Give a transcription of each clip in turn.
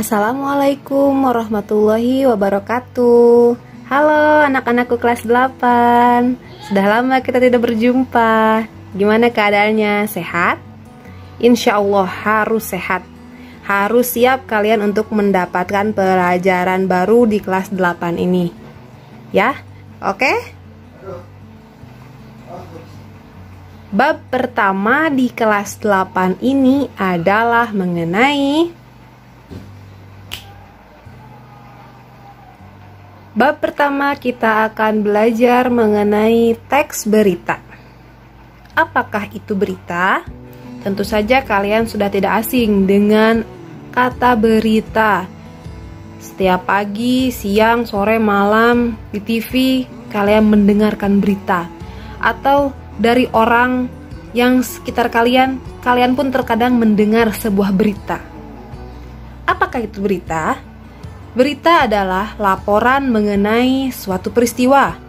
Assalamualaikum warahmatullahi wabarakatuh. Halo anak-anakku kelas 8. Sudah lama kita tidak berjumpa. Gimana keadaannya? Sehat? Insya Allah harus sehat. Harus siap kalian untuk mendapatkan pelajaran baru di kelas 8 ini. Ya? Oke? Bab pertama di kelas 8 ini adalah mengenai Bab pertama kita akan belajar mengenai teks berita. Apakah itu berita? Tentu saja kalian sudah tidak asing dengan kata berita. Setiap pagi, siang, sore, malam di TV kalian mendengarkan berita. Atau dari orang yang sekitar kalian pun terkadang mendengar sebuah berita. Apakah itu berita? Berita adalah laporan mengenai suatu peristiwa,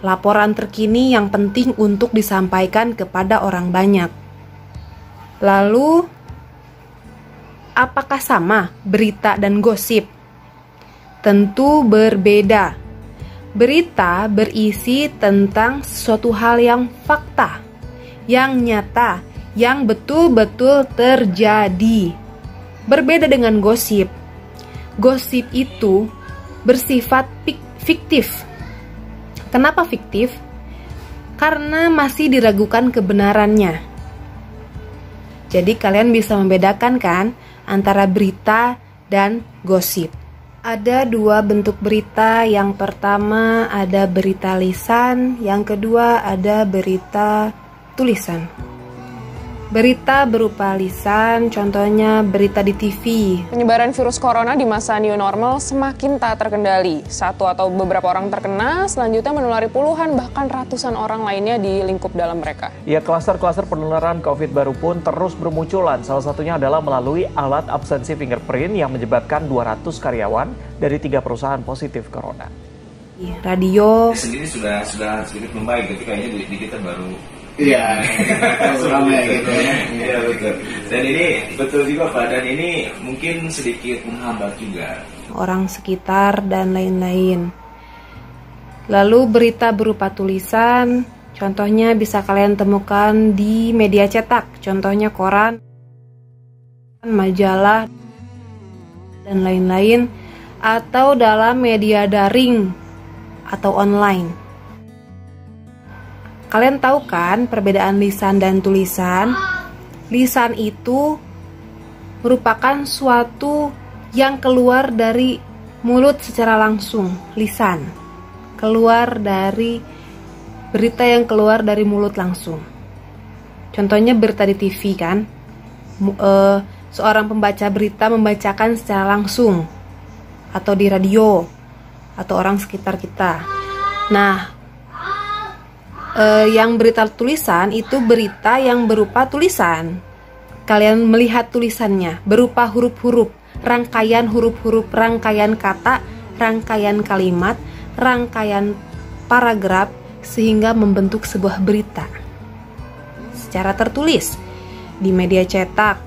laporan terkini yang penting untuk disampaikan kepada orang banyak. Lalu, apakah sama berita dan gosip? Tentu berbeda. Berita berisi tentang suatu hal yang fakta, yang nyata, yang betul-betul terjadi. Berbeda dengan gosip. Gosip itu bersifat fiktif. Kenapa fiktif? Karena masih diragukan kebenarannya. Jadi kalian bisa membedakan kan antara berita dan gosip. Ada dua bentuk berita. Yang pertama ada berita lisan, yang kedua ada berita tulisan. Berita berupa lisan, contohnya berita di TV. Penyebaran virus corona di masa new normal semakin tak terkendali. Satu atau beberapa orang terkena, selanjutnya menulari puluhan bahkan ratusan orang lainnya di lingkup dalam mereka. Ya, klaster-klaster penularan COVID baru pun terus bermunculan. Salah satunya adalah melalui alat absensi fingerprint yang menyebabkan 200 karyawan dari 3 perusahaan positif corona. Radio sendiri sudah sedikit membaik, ketika ini di kita baru ramai gitu ya. Iya betul. Dan ini betul juga Pak, dan ini mungkin sedikit menghambat juga orang sekitar dan lain-lain. Lalu berita berupa tulisan, contohnya bisa kalian temukan di media cetak, contohnya koran, majalah, dan lain-lain, atau dalam media daring atau online. Kalian tahu kan perbedaan lisan dan tulisan? Lisan itu merupakan suatu yang keluar dari mulut secara langsung. Lisan keluar dari berita yang keluar dari mulut langsung. Contohnya berita di TV kan, seorang pembaca berita membacakan secara langsung, atau di radio, atau orang sekitar kita. Nah, yang berita tulisan itu berita yang berupa tulisan. Kalian melihat tulisannya berupa huruf-huruf, rangkaian huruf-huruf, rangkaian kata, rangkaian kalimat, rangkaian paragraf, sehingga membentuk sebuah berita secara tertulis di media cetak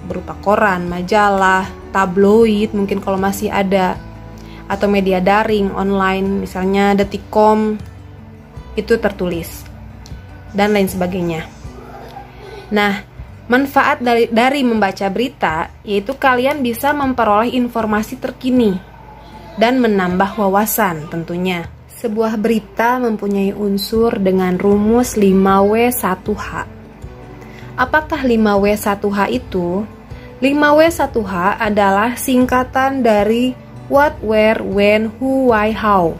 berupa koran, majalah, tabloid mungkin kalau masih ada, atau media daring online misalnya Detikcom, itu tertulis dan lain sebagainya. Nah, manfaat dari membaca berita yaitu kalian bisa memperoleh informasi terkini dan menambah wawasan tentunya. Sebuah berita mempunyai unsur dengan rumus 5W1H. Apakah 5W1H itu? 5W1H adalah singkatan dari what, where, when, who, why, how.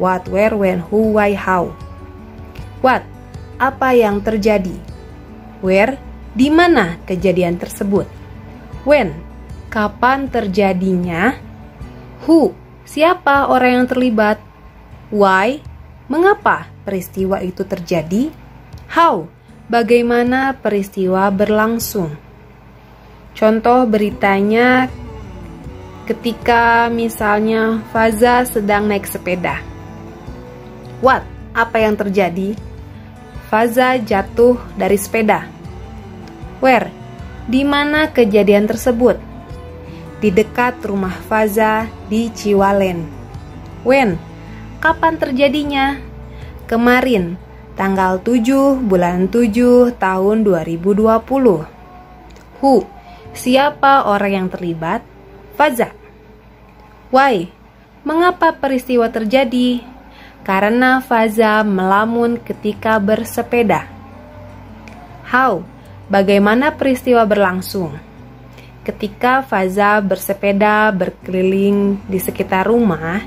What, where, when, who, why, how. What, apa yang terjadi. Where, di mana kejadian tersebut. When, kapan terjadinya. Who, siapa orang yang terlibat. Why, mengapa peristiwa itu terjadi. How, bagaimana peristiwa berlangsung. Contoh beritanya ketika misalnya Faza sedang naik sepeda. What, apa yang terjadi. Faza jatuh dari sepeda. Where, di mana kejadian tersebut. di dekat rumah Faza di Ciwalen. When? Kapan terjadinya? Kemarin, tanggal 7 bulan 7 tahun 2020. Who? Siapa orang yang terlibat? Faza. Why? Mengapa peristiwa terjadi? Karena Faza melamun ketika bersepeda. How? Bagaimana peristiwa berlangsung? Ketika Faza bersepeda berkeliling di sekitar rumah,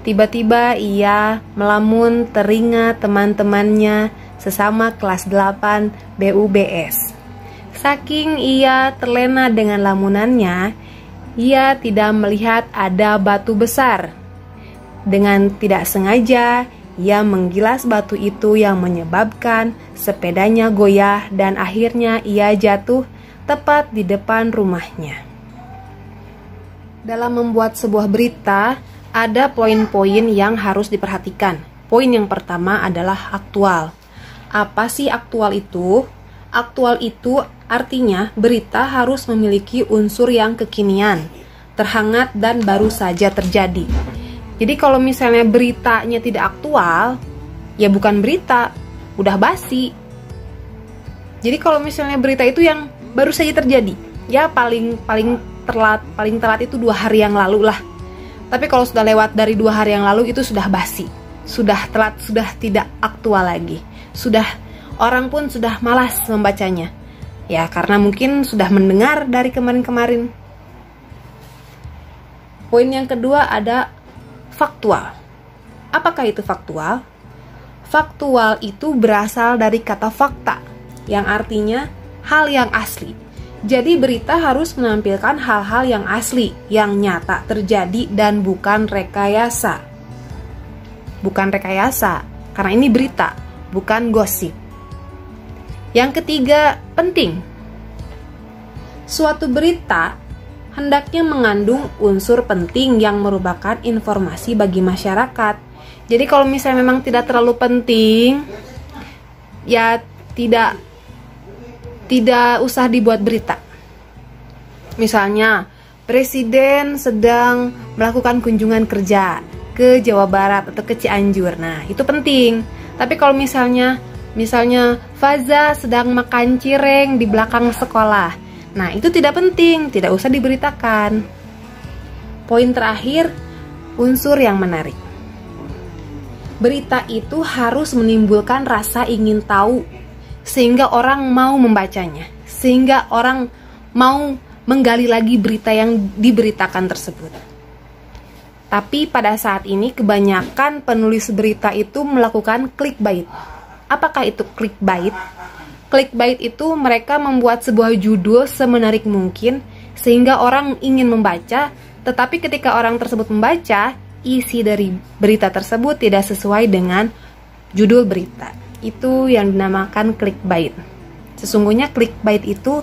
tiba-tiba ia melamun teringat teman-temannya sesama kelas 8 BUBS. Saking ia terlena dengan lamunannya, ia tidak melihat ada batu besar. Dengan tidak sengaja, ia menggilas batu itu yang menyebabkan sepedanya goyah dan akhirnya ia jatuh tepat di depan rumahnya. Dalam membuat sebuah berita, ada poin-poin yang harus diperhatikan. Poin yang pertama adalah aktual. Apa sih aktual itu? Aktual itu artinya berita harus memiliki unsur yang kekinian, terhangat dan baru saja terjadi. Jadi kalau misalnya beritanya tidak aktual, ya bukan berita, udah basi. Jadi kalau misalnya berita itu yang baru saja terjadi, ya paling telat itu 2 hari yang lalu lah. Tapi kalau sudah lewat dari 2 hari yang lalu itu sudah basi, sudah telat, sudah tidak aktual lagi. Sudah orang pun sudah malas membacanya. Ya karena mungkin sudah mendengar dari kemarin-kemarin. Poin yang kedua ada faktual. Apakah itu faktual? Faktual itu berasal dari kata fakta, yang artinya hal yang asli. Jadi berita harus menampilkan hal-hal yang asli, yang nyata terjadi dan bukan rekayasa. Bukan rekayasa, karena ini berita, bukan gosip. Yang ketiga, penting. Suatu berita hendaknya mengandung unsur penting yang merupakan informasi bagi masyarakat. Jadi kalau misalnya memang tidak terlalu penting, ya tidak usah dibuat berita. Misalnya, Presiden sedang melakukan kunjungan kerja ke Jawa Barat atau ke Cianjur. Nah, itu penting. Tapi kalau misalnya Faza sedang makan cireng di belakang sekolah, nah itu tidak penting, tidak usah diberitakan. Poin terakhir, unsur yang menarik. Berita itu harus menimbulkan rasa ingin tahu, sehingga orang mau membacanya, sehingga orang mau menggali lagi berita yang diberitakan tersebut. Tapi pada saat ini kebanyakan penulis berita itu melakukan clickbait. Apakah itu clickbait? Clickbait itu mereka membuat sebuah judul semenarik mungkin sehingga orang ingin membaca, tetapi ketika orang tersebut membaca, isi dari berita tersebut tidak sesuai dengan judul berita. Itu yang dinamakan clickbait. Sesungguhnya clickbait itu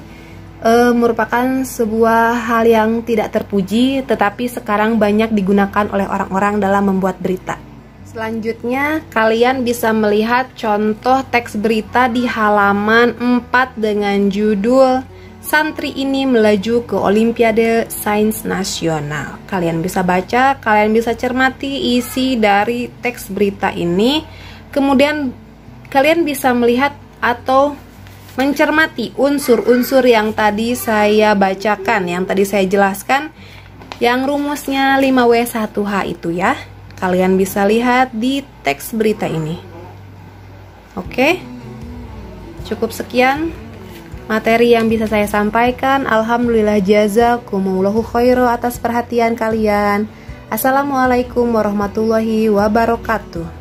merupakan sebuah hal yang tidak terpuji, tetapi sekarang banyak digunakan oleh orang-orang dalam membuat berita. Selanjutnya, kalian bisa melihat contoh teks berita di halaman 4 dengan judul "Santri ini melaju ke Olimpiade Sains Nasional". Kalian bisa baca, kalian bisa cermati isi dari teks berita ini. Kemudian kalian bisa melihat atau mencermati unsur-unsur yang tadi saya bacakan, yang tadi saya jelaskan, yang rumusnya 5W1H itu ya. Kalian bisa lihat di teks berita ini. Oke, cukup sekian materi yang bisa saya sampaikan. Alhamdulillah, jazakumullahu khairan atas perhatian kalian. Assalamualaikum warahmatullahi wabarakatuh.